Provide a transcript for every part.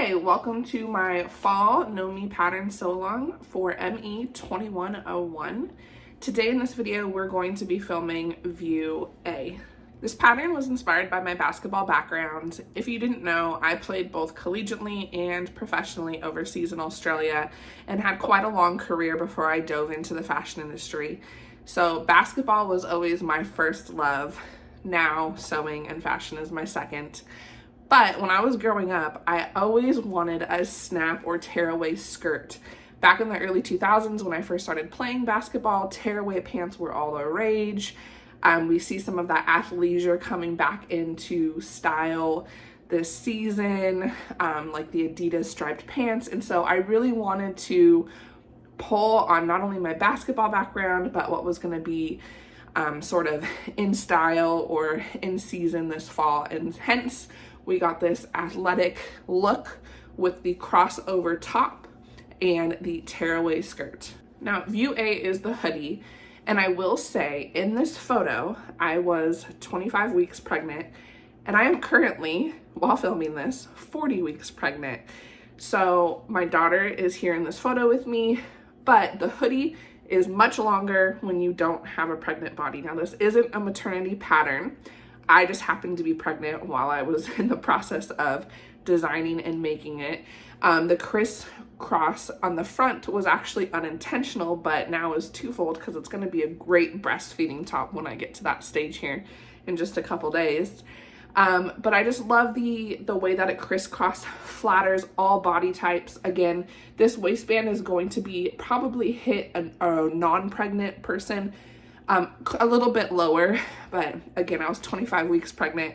Hi, welcome to my fall Know Me pattern sew along for ME2101. Today in this video, we're going to be filming View A. This pattern was inspired by my basketball background. If you didn't know, I played both collegiately and professionally overseas in Australia and had quite a long career before I dove into the fashion industry. So basketball was always my first love. Now sewing and fashion is my second. But when I was growing up, I always wanted a snap or tearaway skirt. Back in the early 2000s, when I first started playing basketball, tearaway pants were all the rage. We see some of that athleisure coming back into style this season, like the Adidas striped pants. And so I really wanted to pull on not only my basketball background, but what was going to be sort of in style or in season this fall. And hence, we got this athletic look with the crossover top and the tearaway skirt. Now, View A is the hoodie, and I will say in this photo, I was 25 weeks pregnant, and I am currently, while filming this, 40 weeks pregnant. So my daughter is here in this photo with me, but the hoodie is much longer when you don't have a pregnant body. Now, this isn't a maternity pattern. I just happened to be pregnant while I was in the process of designing and making it. The crisscross on the front was actually unintentional, but now is twofold because it's going to be a great breastfeeding top when I get to that stage here in just a couple days. But I just love the way that it crisscross flatters all body types. Again, this waistband is going to be probably hit a non-pregnant person a little bit lower, but again, I was 25 weeks pregnant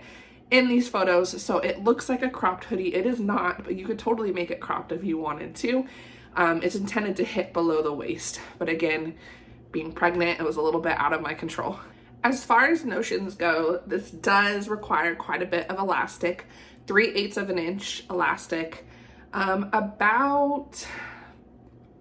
in these photos, so it looks like a cropped hoodie. It is not, but you could totally make it cropped if you wanted to. It's intended to hit below the waist, but again, being pregnant, it was a little bit out of my control. As far as notions go, this does require quite a bit of elastic, 3/8 of an inch elastic, about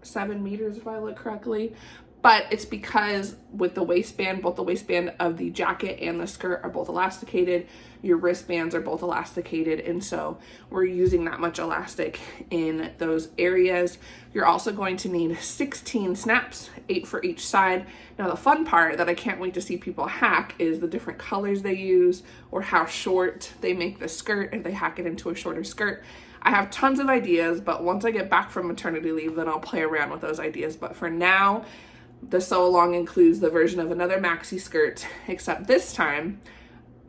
7 meters if I look correctly. But it's because with the waistband, both the waistband of the jacket and the skirt are both elasticated. Your wristbands are both elasticated. And so we're using that much elastic in those areas. You're also going to need 16 snaps, 8 for each side. Now the fun part that I can't wait to see people hack is the different colors they use or how short they make the skirt if they hack it into a shorter skirt. I have tons of ideas, but once I get back from maternity leave, then I'll play around with those ideas. But for now, the sew along includes the version of another maxi skirt, except this time,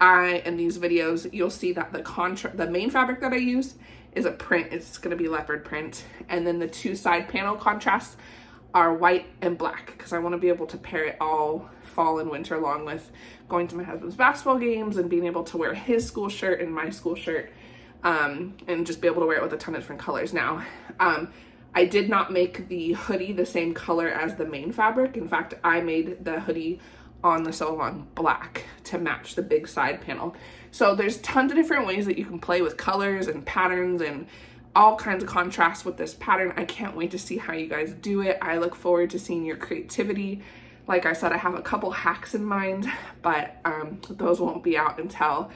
in these videos, you'll see that the main fabric that I use is a print. It's gonna be leopard print. And then the two side panel contrasts are white and black because I wanna be able to pair it all fall and winter along with going to my husband's basketball games and being able to wear his school shirt and my school shirt and just be able to wear it with a ton of different colors now. I did not make the hoodie the same color as the main fabric. In fact, I made the hoodie on the sew along black to match the big side panel. So there's tons of different ways that you can play with colors and patterns and all kinds of contrasts with this pattern. I can't wait to see how you guys do it. I look forward to seeing your creativity. Like I said, I have a couple hacks in mind, but those won't be out until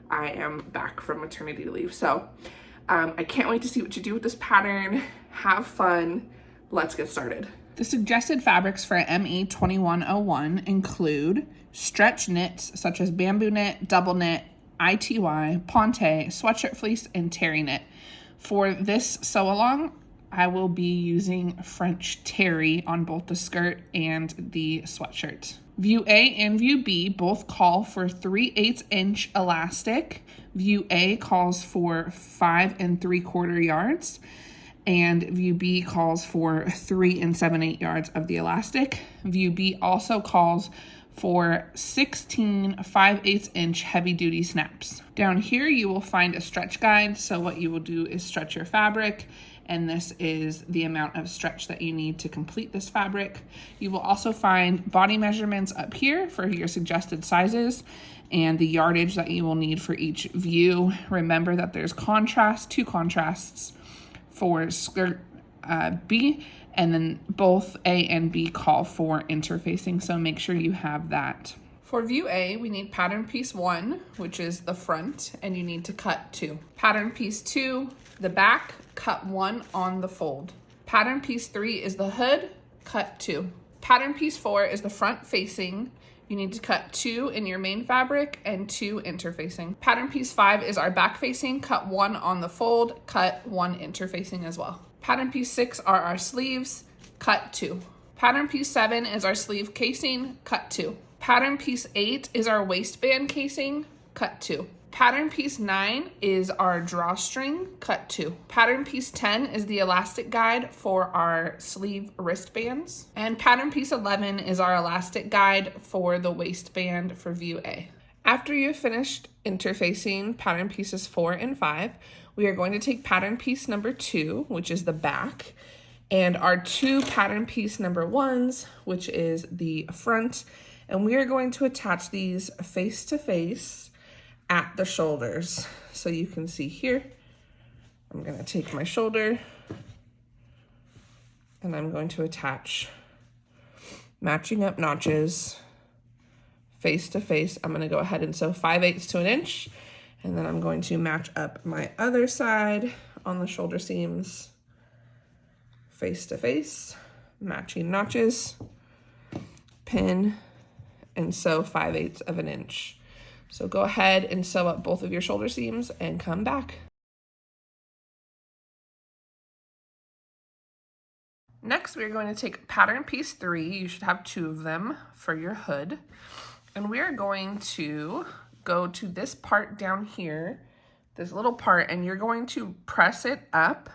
I am back from maternity leave. So I can't wait to see what you do with this pattern. Have fun. Let's get started. The suggested fabrics for ME2101 include stretch knits such as bamboo knit, double knit, ITY, ponte, sweatshirt fleece, and terry knit. For this sew along, I will be using French terry on both the skirt and the sweatshirt. View A and View B both call for 3/8 inch elastic. View A calls for 5 3/4 yards, and View B calls for 3 7/8 yards of the elastic. View B also calls for 16 5/8 inch heavy duty snaps. Down here you will find a stretch guide. So what you will do is stretch your fabric, and this is the amount of stretch that you need to complete this fabric. You will also find body measurements up here for your suggested sizes and the yardage that you will need for each view. Remember that there's two contrasts for skirt B, and then both A and B call for interfacing, so make sure you have that. For view A, we need pattern piece 1, which is the front, and you need to cut 2. Pattern piece 2, the back, cut 1 on the fold. Pattern piece 3 is the hood, cut 2. Pattern piece 4 is the front facing. You need to cut 2 in your main fabric and 2 interfacing. Pattern piece 5 is our back facing, cut 1 on the fold, cut 1 interfacing as well. Pattern piece 6 are our sleeves, cut 2. Pattern piece 7 is our sleeve casing, cut 2. Pattern piece 8 is our waistband casing, cut 2. Pattern piece 9 is our drawstring, cut 2. Pattern piece 10 is the elastic guide for our sleeve wristbands. And pattern piece 11 is our elastic guide for the waistband for view A. After you've finished interfacing pattern pieces 4 and 5, we are going to take pattern piece number 2, which is the back, and our 2 pattern piece number 1s, which is the front, and we are going to attach these face to face at the shoulders. So you can see here, I'm going to take my shoulder and I'm going to attach matching up notches face to face. I'm going to go ahead and sew 5/8 to 1 inch, and then I'm going to match up my other side on the shoulder seams face to face, matching notches, pin, and sew 5/8 of an inch. So go ahead and sew up both of your shoulder seams and come back. Next, we're going to take pattern piece 3. You should have 2 of them for your hood. And we are going to go to this part down here, this little part, and you're going to press it up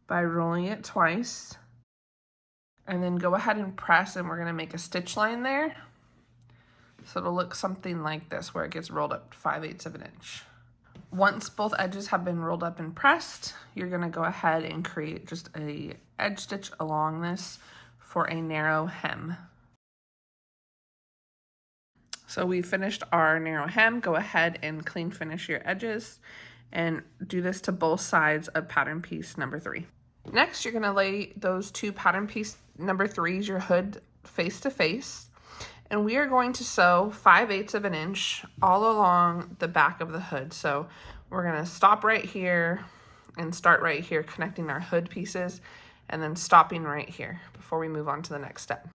by rolling it twice. And then go ahead and press, and we're going to make a stitch line there. So it'll look something like this, where it gets rolled up 5/8 of an inch. Once both edges have been rolled up and pressed, you're going to go ahead and create just a edge stitch along this for a narrow hem. So we finished our narrow hem. Go ahead and clean finish your edges and do this to both sides of pattern piece number 3. Next, you're going to lay those 2 pattern piece number 3s, your hood, face to face. And we are going to sew 5/8 of an inch all along the back of the hood. So we're going to stop right here and start right here, connecting our hood pieces, and then stopping right here before we move on to the next step.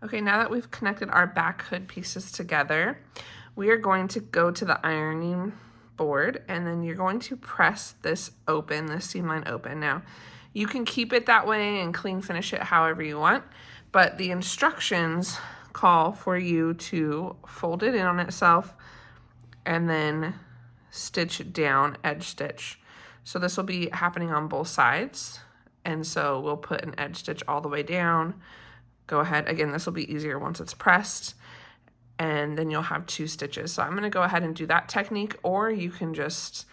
Okay, now that we've connected our back hood pieces together, we are going to go to the ironing board, and then you're going to press this open, this seam line open. Now, you can keep it that way and clean finish it however you want, but the instructions call for you to fold it in on itself and then stitch it down, edge stitch. So this will be happening on both sides, and so we'll put an edge stitch all the way down. Go ahead, again, this will be easier once it's pressed, and then you'll have 2 stitches. So I'm going to go ahead and do that technique, or you can just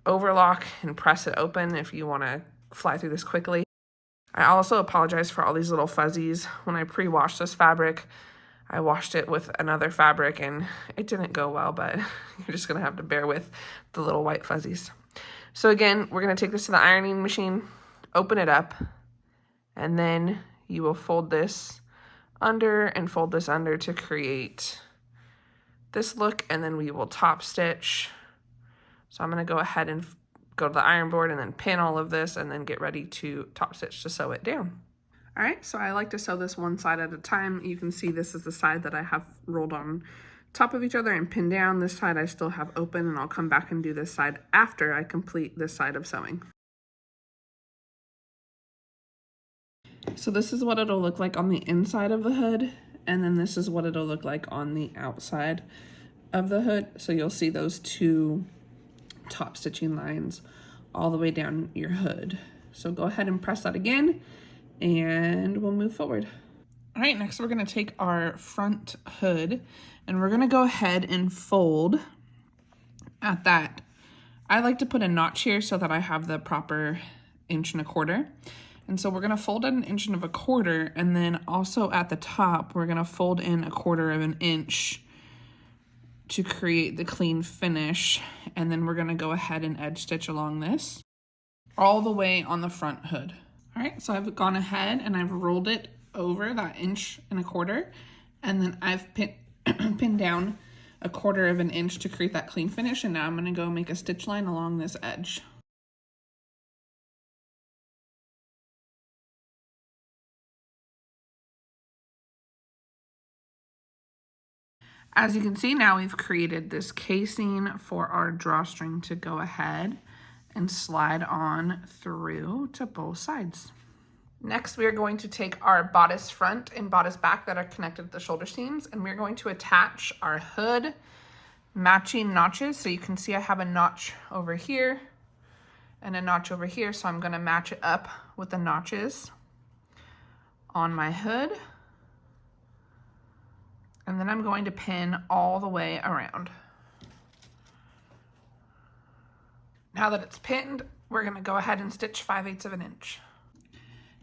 overlock and press it open if you want to fly through this quickly. I also apologize for all these little fuzzies. When I pre-washed this fabric, I washed it with another fabric and it didn't go well, but you're just going to have to bear with the little white fuzzies. So again, we're going to take this to the ironing machine, open it up, and then you will fold this under and fold this under to create this look, and then we will top stitch. So I'm going to go ahead and go to the iron board and then pin all of this and then get ready to top stitch to sew it down. All right, so I like to sew this one side at a time. You can see this is the side that I have rolled on top of each other and pinned down. This side I still have open, and I'll come back and do this side after I complete this side of sewing. So this is what it'll look like on the inside of the hood, and then this is what it'll look like on the outside of the hood. So you'll see those 2 top stitching lines all the way down your hood. So go ahead and press that again, and we'll move forward. All right, next we're going to take our front hood, and we're going to go ahead and fold at that. I like to put a notch here so that I have the proper 1 1/4 inch. And so we're going to fold at 1 1/4 inch, and then also at the top, we're going to fold in 1/4 inch to create the clean finish. And then we're going to go ahead and edge stitch along this. all the way on the front hood. All right, so I've gone ahead and I've rolled it over that 1.25 inches, and then I've pinned down 1/4 inch to create that clean finish, and now I'm gonna go make a stitch line along this edge. As you can see, now we've created this casing for our drawstring to go ahead and slide on through to both sides. Next, we are going to take our bodice front and bodice back that are connected to the shoulder seams, and we're going to attach our hood matching notches. So you can see I have a notch over here and a notch over here, so I'm gonna match it up with the notches on my hood. And then I'm going to pin all the way around. Now that it's pinned, we're gonna go ahead and stitch 5/8 inch.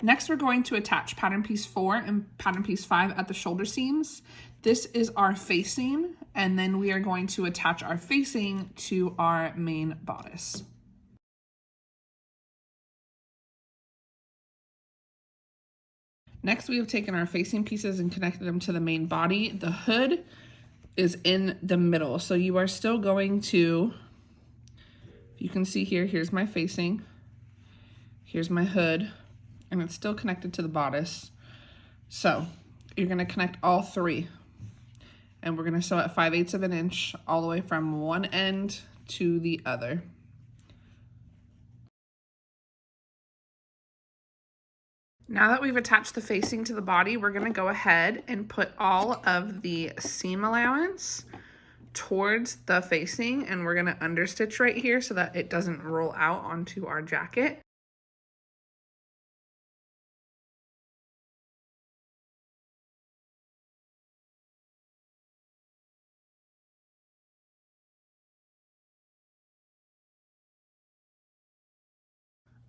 Next, we're going to attach pattern piece 4 and pattern piece 5 at the shoulder seams. This is our facing, and then we are going to attach our facing to our main bodice. Next, we have taken our facing pieces and connected them to the main body. The hood is in the middle, so you are still going to, you can see here, here's my facing, here's my hood, and it's still connected to the bodice. So you're gonna connect all three, and we're gonna sew at 5/8 inch all the way from one end to the other. Now that we've attached the facing to the body, we're gonna go ahead and put all of the seam allowance towards the facing, and we're gonna understitch right here so that it doesn't roll out onto our jacket.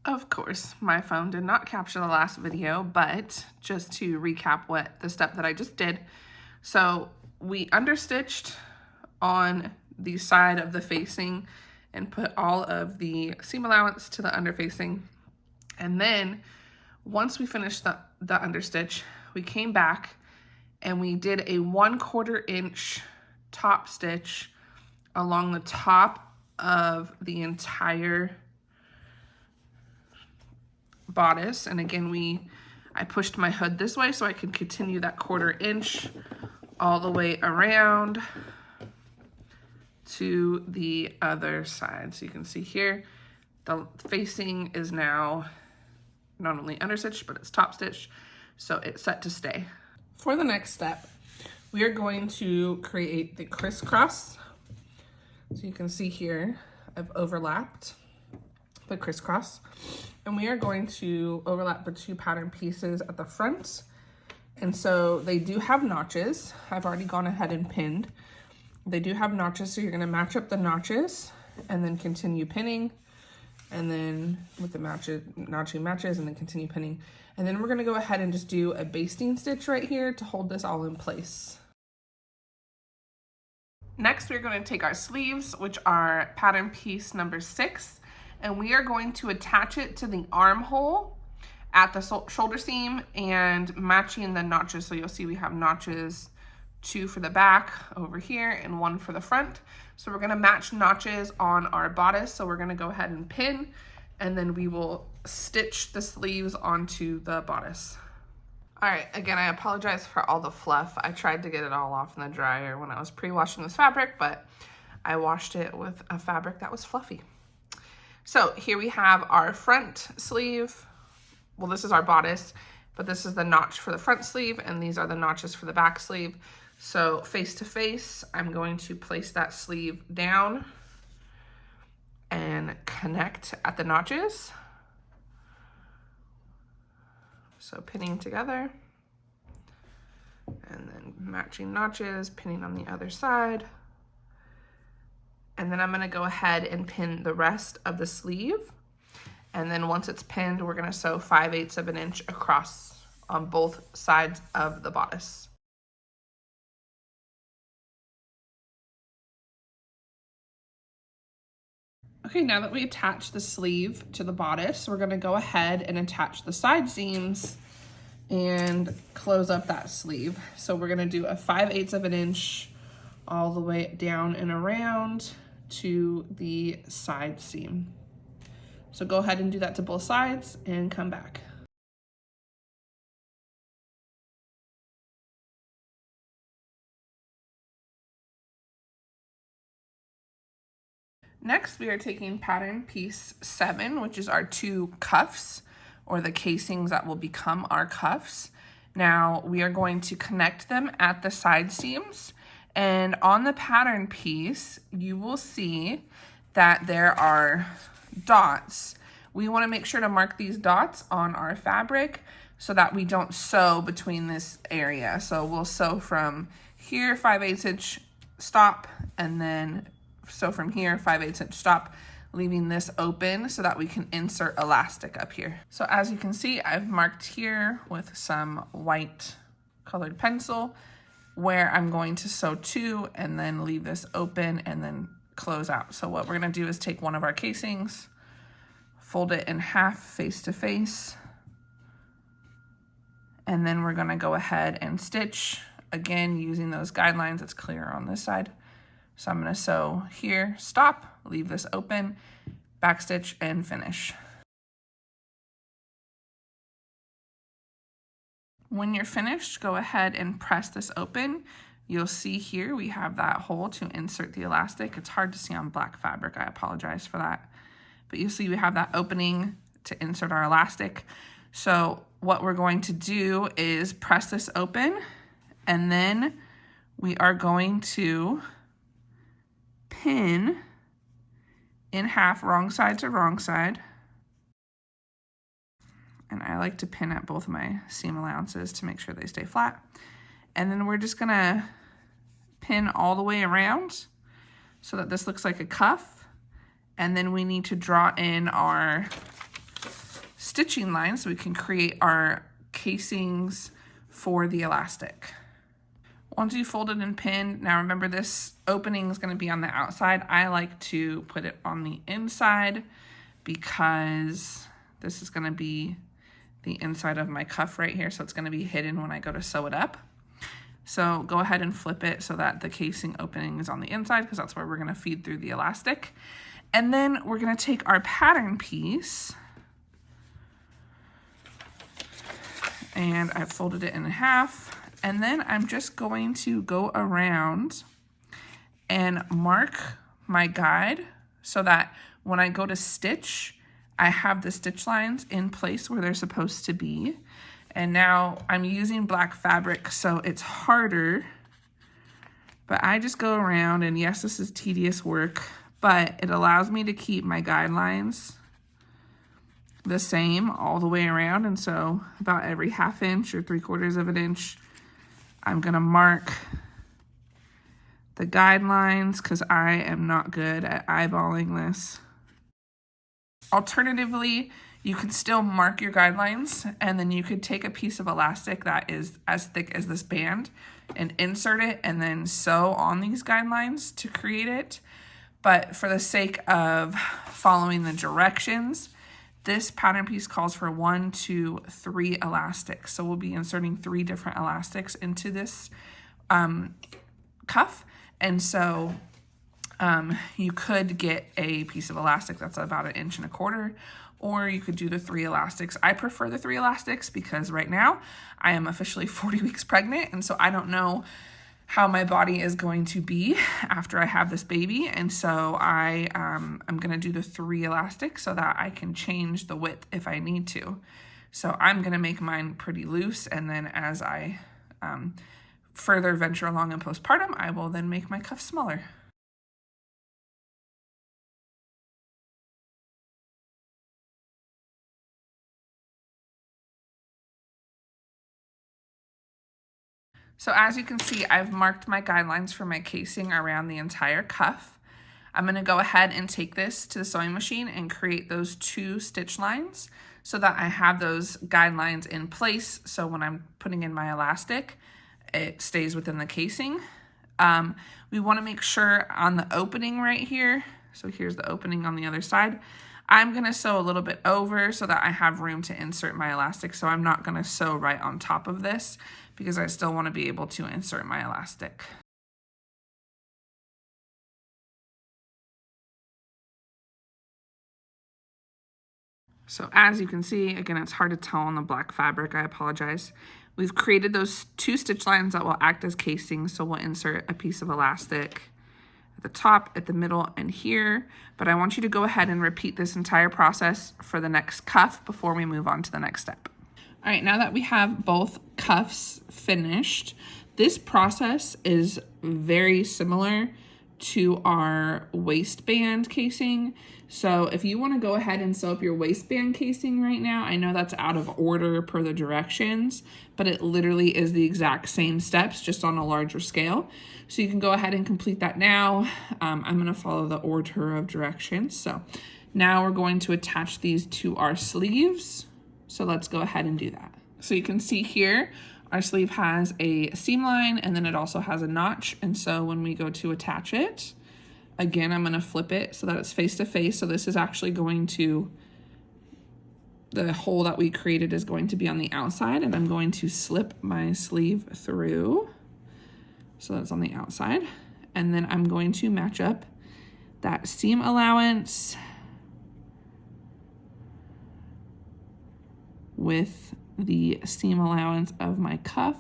Of course, my phone did not capture the last video, but just to recap what the step that I just did. So we understitched on the side of the facing and put all of the seam allowance to the underfacing. And then once we finished the understitch, we came back and we did a 1/4 inch top stitch along the top of the entire bodice. And again, I pushed my hood this way so I could continue that 1/4 inch all the way around to the other side. So you can see here, the facing is now not only understitched, but it's top stitched, so it's set to stay. For the next step, we are going to create the crisscross. So you can see here, I've overlapped the crisscross, and we are going to overlap the two pattern pieces at the front. And so they do have notches. I've already gone ahead and pinned. They do have notches, so you're gonna match up the notches and then continue pinning, and then with the notching matches, and then continue pinning. And then we're gonna go ahead and just do a basting stitch right here to hold this all in place. Next, we're going to take our sleeves, which are pattern piece number 6, and we are going to attach it to the armhole at the shoulder seam and matching the notches. So you'll see we have notches, 2 for the back over here and 1 for the front. So we're gonna match notches on our bodice. So we're gonna go ahead and pin, and then we will stitch the sleeves onto the bodice. All right, again, I apologize for all the fluff. I tried to get it all off in the dryer when I was pre-washing this fabric, but I washed it with a fabric that was fluffy. So here we have our front sleeve. Well, this is our bodice, but this is the notch for the front sleeve, and these are the notches for the back sleeve. So face to face, I'm going to place that sleeve down and connect at the notches. So pinning together, and then matching notches, pinning on the other side. And then I'm gonna go ahead and pin the rest of the sleeve. And then once it's pinned, we're gonna sew 5/8 inch across on both sides of the bodice. Okay, now that we attach the sleeve to the bodice, we're gonna go ahead and attach the side seams and close up that sleeve. So we're gonna do a 5/8 of an inch all the way down and around to the side seam. So go ahead and do that to both sides and come back. Next, we are taking pattern piece 7, which is our 2 cuffs, or the casings that will become our cuffs. Now, we are going to connect them at the side seams, and on the pattern piece, you will see that there are dots. We want to make sure to mark these dots on our fabric so that we don't sew between this area. So we'll sew from here, 5/8 inch stop, and then sew from here, 5/8 inch stop, leaving this open so that we can insert elastic up here. So as you can see, I've marked here with some white colored pencil where I'm going to sew 2 and then leave this open and then close out. So what we're gonna do is take one of our casings, fold it in half face to face, and then we're gonna go ahead and stitch, again, using those guidelines. It's clearer on this side. So I'm gonna sew here, stop, leave this open, backstitch, and finish. When you're finished, go ahead and press this open. You'll see here we have that hole to insert the elastic. It's hard to see on black fabric, I apologize for that. But you'll see we have that opening to insert our elastic. So what we're going to do is press this open, and then we are going to pin in half, wrong side to wrong side. And I like to pin at both my seam allowances to make sure they stay flat. And then we're just gonna pin all the way around so that this looks like a cuff. And then we need to draw in our stitching line so we can create our casings for the elastic. Once you folded and pinned, now remember this opening is going to be on the outside. I like to put it on the inside because this is going to be the inside of my cuff right here, so it's going to be hidden when I go to sew it up. So go ahead and flip it so that the casing opening is on the inside, because that's where we're going to feed through the elastic. And then we're going to take our pattern piece, and I've folded it in half. And then I'm just going to go around and mark my guide so that when I go to stitch, I have the stitch lines in place where they're supposed to be. And now I'm using black fabric, so it's harder, but I just go around, and yes, this is tedious work, but it allows me to keep my guidelines the same all the way around. And so about every 1/2 inch or 3/4 of an inch, I'm gonna mark the guidelines because I am not good at eyeballing this. Alternatively, you could still mark your guidelines, and then you could take a piece of elastic that is as thick as this band and insert it and then sew on these guidelines to create it. But for the sake of following the directions, this pattern piece calls for 1, 2, 3 elastics. So we'll be inserting 3 different elastics into this cuff. And so you could get a piece of elastic that's about 1 1/4 inches, or you could do the 3 elastics. I prefer the 3 elastics because right now I am officially 40 weeks pregnant, and so I don't know how my body is going to be after I have this baby. And so I'm gonna do the 3 elastics so that I can change the width if I need to. So I'm gonna make mine pretty loose, and then as I further venture along in postpartum, I will then make my cuff smaller. So as you can see, I've marked my guidelines for my casing around the entire cuff. I'm gonna go ahead and take this to the sewing machine and create those 2 stitch lines so that I have those guidelines in place. So when I'm putting in my elastic, it stays within the casing. We wanna make sure on the opening right here, So here's the opening on the other side. I'm gonna sew a little bit over so that I have room to insert my elastic. So I'm not gonna sew right on top of this because I still wanna be able to insert my elastic. So as you can see, again, it's hard to tell on the black fabric, I apologize. We've created those 2 stitch lines that will act as casings. So we'll insert a piece of elastic at the top, at the middle, and here. But I want you to go ahead and repeat this entire process for the next cuff before we move on to the next step. All right, now that we have both cuffs finished, this process is very similar to our waistband casing. So if you want to go ahead and sew up your waistband casing right now, I know that's out of order per the directions, but it literally is the exact same steps, just on a larger scale. So you can go ahead and complete that now. I'm going to follow the order of directions. So now we're going to attach these to our sleeves. So let's go ahead and do that. So you can see here, our sleeve has a seam line and then it also has a notch. And so when we go to attach it, again, I'm gonna flip it so that it's face to face. So this is actually going to, the hole that we created is going to be on the outside, and I'm going to slip my sleeve through. So that's on the outside. And then I'm going to match up that seam allowance with the seam allowance of my cuff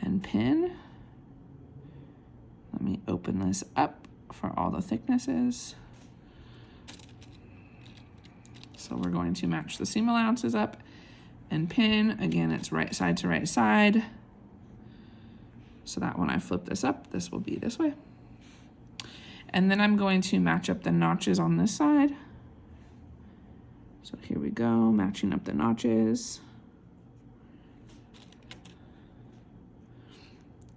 and pin. Let me open this up for all the thicknesses. So we're going to match the seam allowances up and pin. Again, it's right side to right side. So that when I flip this up, this will be this way. And then I'm going to match up the notches on this side. So here we go, matching up the notches.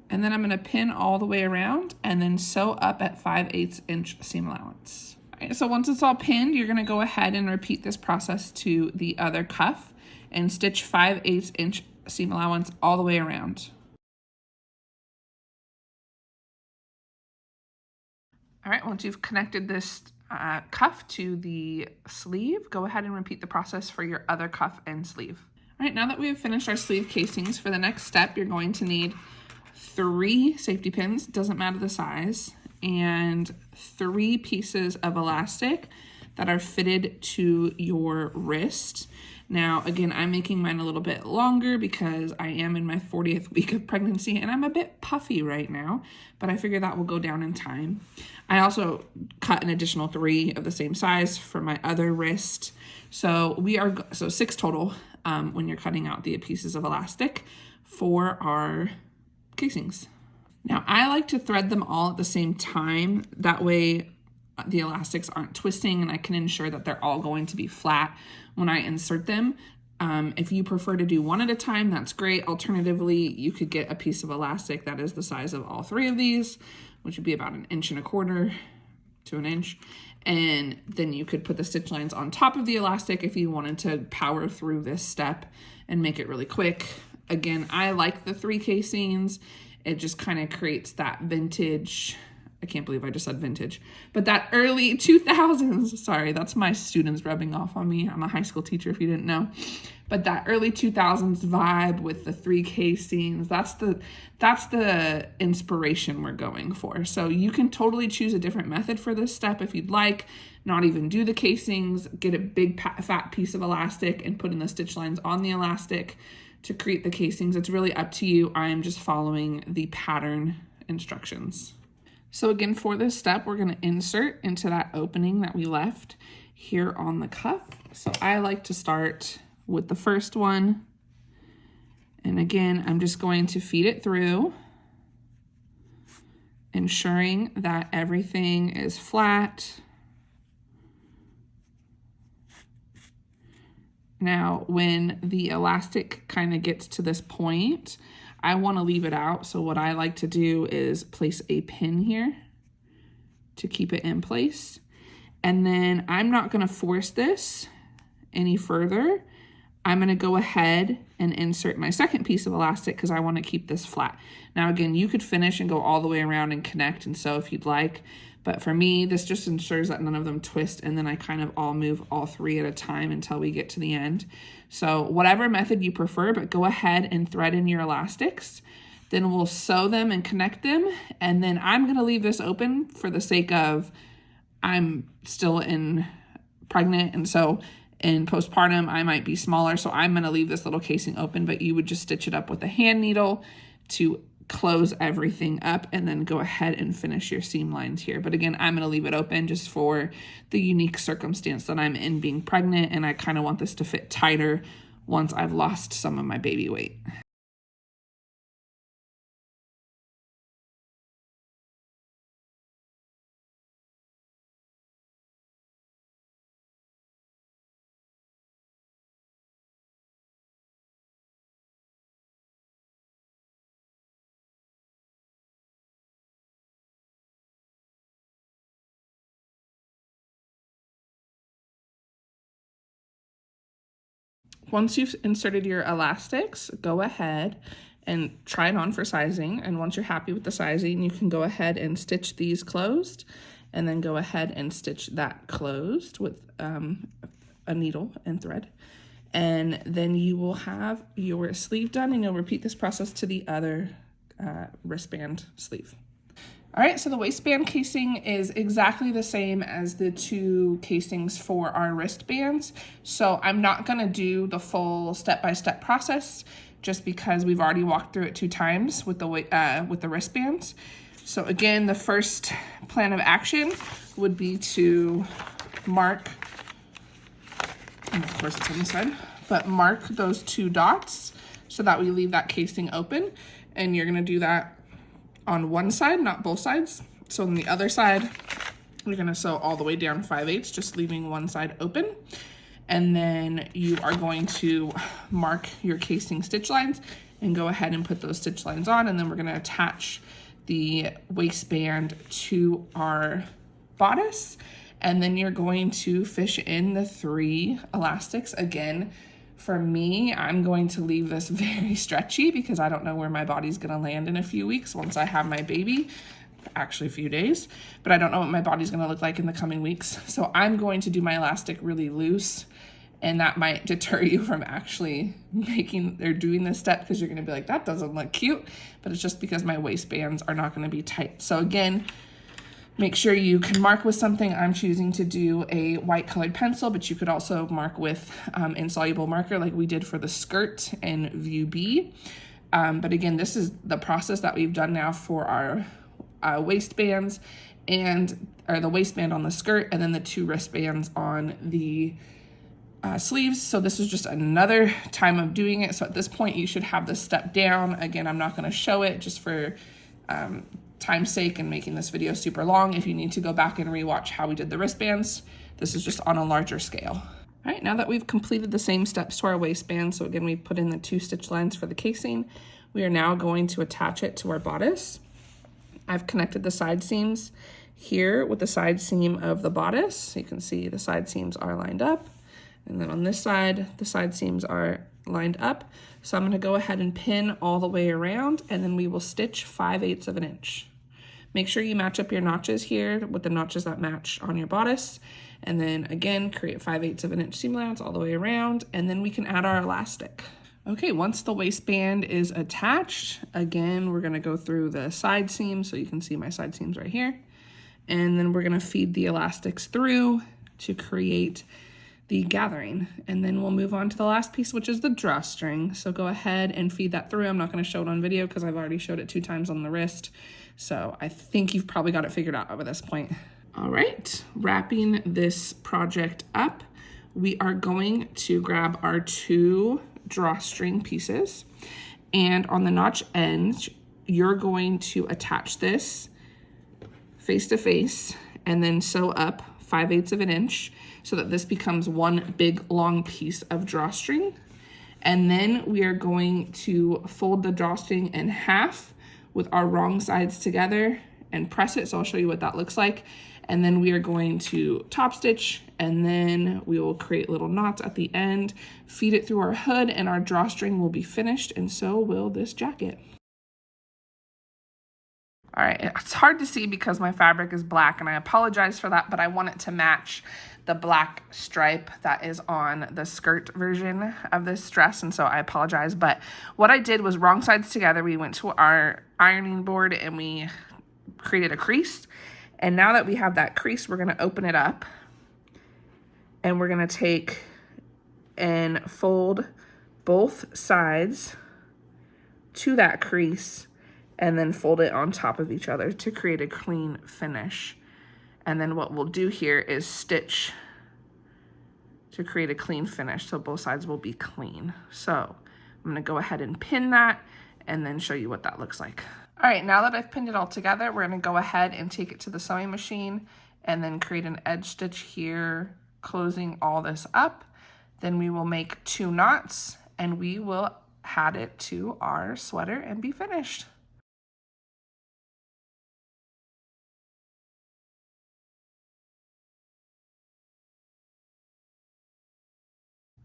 And then I'm gonna pin all the way around and then sew up at 5/8 inch seam allowance. All right, so once it's all pinned, you're gonna go ahead and repeat this process to the other cuff and stitch 5/8 inch seam allowance all the way around. All right, once you've connected this cuff to the sleeve, go ahead and repeat the process for your other cuff and sleeve. All right, now that we have finished our sleeve casings, for the next step, you're going to need 3 safety pins, doesn't matter the size, and 3 pieces of elastic that are fitted to your wrist. Now, again, I'm making mine a little bit longer because I am in my 40th week of pregnancy and I'm a bit puffy right now, but I figure that will go down in time. I also cut an additional 3 of the same size for my other wrist. So 6 total when you're cutting out the pieces of elastic for our casings. Now, I like to thread them all at the same time. That way the elastics aren't twisting and I can ensure that they're all going to be flat when I insert them. If you prefer to do one at a time, that's great. Alternatively, you could get a piece of elastic that is the size of all 3 of these, which would be about 1.25 inches to 1 inch. And then you could put the stitch lines on top of the elastic if you wanted to power through this step and make it really quick. Again, I like the 3 casings. It just kind of creates that vintage, I can't believe I just said vintage, but that early 2000s, sorry, that's my students rubbing off on me. I'm a high school teacher if you didn't know, but that early 2000s vibe with the 3 casings, that's the inspiration we're going for. So you can totally choose a different method for this step if you'd like, not even do the casings, get a big fat piece of elastic and put in the stitch lines on the elastic to create the casings. It's really up to you. I am just following the pattern instructions. So again, for this step, we're going to insert into that opening that we left here on the cuff. So I like to start with the first one. And again, I'm just going to feed it through, ensuring that everything is flat. Now, when the elastic kind of gets to this point, I want to leave it out. So what I like to do is place a pin here to keep it in place. And then I'm not going to force this any further. I'm going to go ahead and insert my second piece of elastic because I want to keep this flat. Now again, you could finish and go all the way around and connect and sew if you'd like, but for me, this just ensures that none of them twist, and then I kind of all move all three at a time until we get to the end. So whatever method you prefer, but go ahead and thread in your elastics. Then we'll sew them and connect them, and then I'm going to leave this open for the sake of I'm still pregnant, and so in postpartum, I might be smaller, so I'm going to leave this little casing open, but you would just stitch it up with a hand needle to close everything up and then go ahead and finish your seam lines here. But again, I'm going to leave it open just for the unique circumstance that I'm in being pregnant, and I kind of want this to fit tighter once I've lost some of my baby weight. Once you've inserted your elastics, go ahead and try it on for sizing. And once you're happy with the sizing, you can go ahead and stitch these closed, and then go ahead and stitch that closed with a needle and thread. And then you will have your sleeve done, and you'll repeat this process to the other wristband sleeve. All right, so the waistband casing is exactly the same as the two casings for our wristbands. So I'm not gonna do the full step-by-step process just because we've already walked through it 2 times with the wristbands. So again, the first plan of action would be to mark, and of course it's on this side, but mark those 2 dots so that we leave that casing open. And you're gonna do that on one side, not both sides. So on the other side, you're gonna sew all the way down 5/8, just leaving one side open. And then you are going to mark your casing stitch lines and go ahead and put those stitch lines on. And then we're gonna attach the waistband to our bodice. And then you're going to fish in the 3 elastics. Again, for me, I'm going to leave this very stretchy because I don't know where my body's gonna land in a few weeks once I have my baby, actually a few days, but I don't know what my body's gonna look like in the coming weeks. So I'm going to do my elastic really loose, and that might deter you from actually doing this step because you're gonna be like, that doesn't look cute, but it's just because my waistbands are not gonna be tight. So again, make sure you can mark with something. I'm choosing to do a white colored pencil, but you could also mark with insoluble marker like we did for the skirt in view B. But again, this is the process that we've done now for our waistbands, or the waistband on the skirt, and then the 2 wristbands on the sleeves. So this is just another time of doing it. So at this point, you should have this step down. Again, I'm not gonna show it just for time's sake and making this video super long. If you need to go back and rewatch how we did the wristbands, this is just on a larger scale. All right, now that we've completed the same steps to our waistband, so again, we put in the 2 stitch lines for the casing, we are now going to attach it to our bodice. I've connected the side seams here with the side seam of the bodice. So you can see the side seams are lined up. And then on this side, the side seams are lined up. So I'm gonna go ahead and pin all the way around, and then we will stitch 5/8 of an inch. Make sure you match up your notches here with the notches that match on your bodice. And then again, create 5/8 of an inch seam allowance all the way around, and then we can add our elastic. Okay, once the waistband is attached, again, we're gonna go through the side seams, so you can see my side seams right here. And then we're gonna feed the elastics through to create the gathering. And then we'll move on to the last piece, which is the drawstring. So go ahead and feed that through. I'm not gonna show it on video because I've already showed it 2 times on the wrist. So I think you've probably got it figured out over this point. All right, wrapping this project up, we are going to grab our 2 drawstring pieces, and on the notch ends, you're going to attach this face to face and then sew up 5/8 of an inch so that this becomes one big long piece of drawstring. And then we are going to fold the drawstring in half with our wrong sides together and press it. So I'll show you what that looks like. And then we are going to top stitch, and then we will create little knots at the end, feed it through our hood, and our drawstring will be finished, and so will this jacket. All right, it's hard to see because my fabric is black, and I apologize for that, but I want it to match the black stripe that is on the skirt version of this dress, and so I apologize. But what I did was wrong sides together. We went to our ironing board and we created a crease. And now that we have that crease, we're gonna open it up and we're gonna take and fold both sides to that crease and then fold it on top of each other to create a clean finish. And then what we'll do here is stitch to create a clean finish, so both sides will be clean. So I'm gonna go ahead and pin that and then show you what that looks like. All right, now that I've pinned it all together, we're gonna go ahead and take it to the sewing machine and then create an edge stitch here, closing all this up. Then we will make 2 knots and we will add it to our sweater and be finished.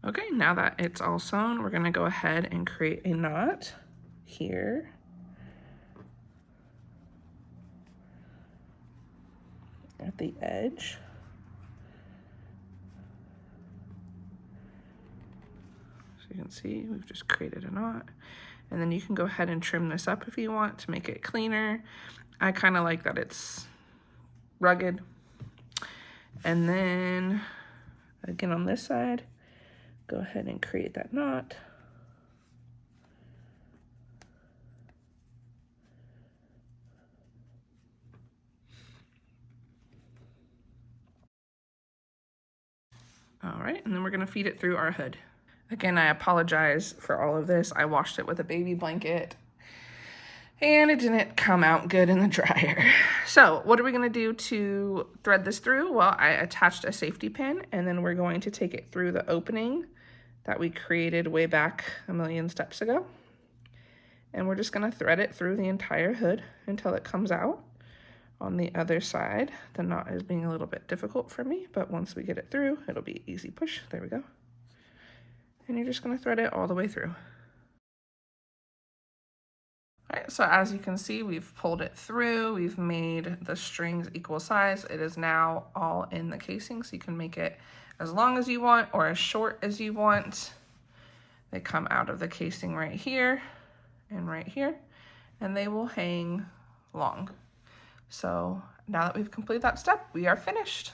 Okay, now that it's all sewn, we're gonna go ahead and create a knot here. At the edge. So you can see we've just created a knot. And then you can go ahead and trim this up if you want to make it cleaner. I kind of like that it's rugged. And then again on this side, go ahead and create that knot. All right, and then we're gonna feed it through our hood. Again, I apologize for all of this. I washed it with a baby blanket and it didn't come out good in the dryer. So what are we gonna do to thread this through? Well, I attached a safety pin and then we're going to take it through the opening that we created way back a million steps ago. And we're just gonna thread it through the entire hood until it comes out. On the other side, the knot is being a little bit difficult for me, but once we get it through, it'll be easy push. There we go. And you're just gonna thread it all the way through. All right, so as you can see, we've pulled it through. We've made the strings equal size. It is now all in the casing, so you can make it as long as you want or as short as you want. They come out of the casing right here and right here, and they will hang long. So now that we've completed that step, we are finished.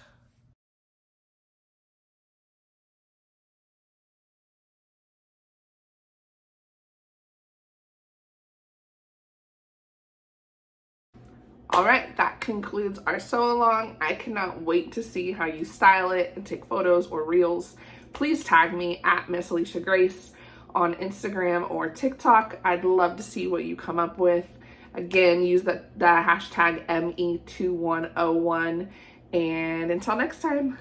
All right, that concludes our sew along. I cannot wait to see how you style it and take photos or reels. Please tag me at Miss Alisha Grace on Instagram or TikTok. I'd love to see what you come up with. Again, use the hashtag ME2101. And until next time.